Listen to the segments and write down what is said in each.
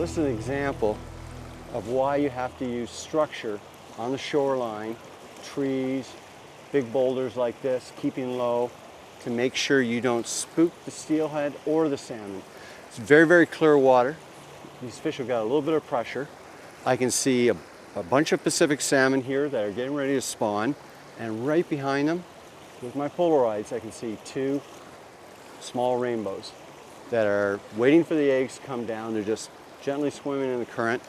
this is an example of why you have to use structure on the shoreline, trees, big boulders like this, keeping low, to make sure you don't spook the steelhead or the salmon. It's very, very clear water. These fish have got a little bit of pressure. I can see a bunch of Pacific salmon here that are getting ready to spawn, and right behind them, with my Polaroids, I can see two small rainbows that are waiting for the eggs to come down. They're just gently swimming in the current.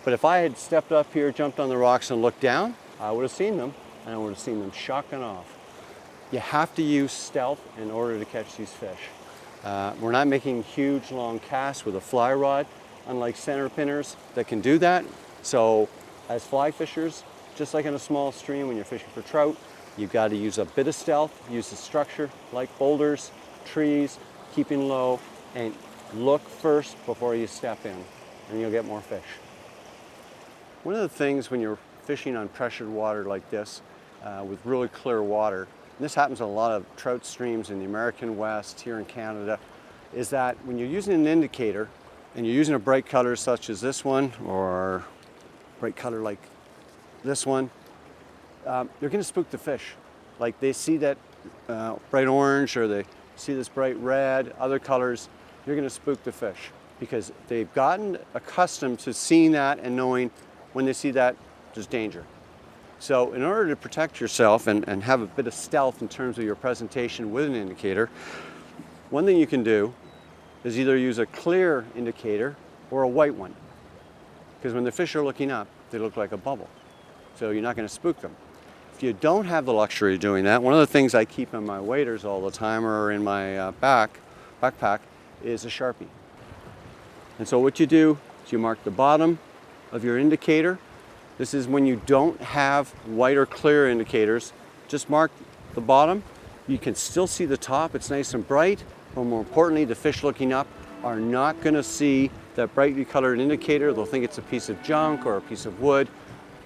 But if I had stepped up here, jumped on the rocks and looked down, I would have seen them, and I would have seen them shotgun off. You have to use stealth in order to catch these fish. We're not making huge long casts with a fly rod, unlike center pinners that can do that. So as fly fishers, just like in a small stream when you're fishing for trout, you've got to use a bit of stealth, use the structure like boulders, trees, keeping low, and look first before you step in, and you'll get more fish. One of the things when you're fishing on pressured water like this, with really clear water, and this happens in a lot of trout streams in the American West, here in Canada, is that when you're using an indicator, and you're using a bright color such as this one, or bright color like this one, you're going to spook the fish. Like they see that bright orange, or they see this bright red, other colors, you're going to spook the fish because they've gotten accustomed to seeing that and knowing when they see that there's danger. So in order to protect yourself and have a bit of stealth in terms of your presentation with an indicator, one thing you can do is either use a clear indicator or a white one. Because when the fish are looking up, they look like a bubble. So you're not going to spook them. If you don't have the luxury of doing that, one of the things I keep in my waders all the time or in my backpack is a Sharpie. And so what you do is you mark the bottom of your indicator. This is when you don't have white or clear indicators. Just mark the bottom. You can still see the top. It's nice and bright. But more importantly, the fish looking up are not going to see that brightly colored indicator. They'll think it's a piece of junk or a piece of wood,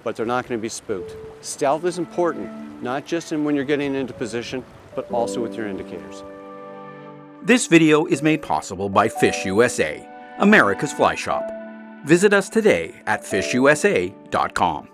but they're not going to be spooked. Stealth is important, not just in when you're getting into position, but also with your indicators. This video is made possible by Fish USA, America's fly shop. Visit us today at fishusa.com.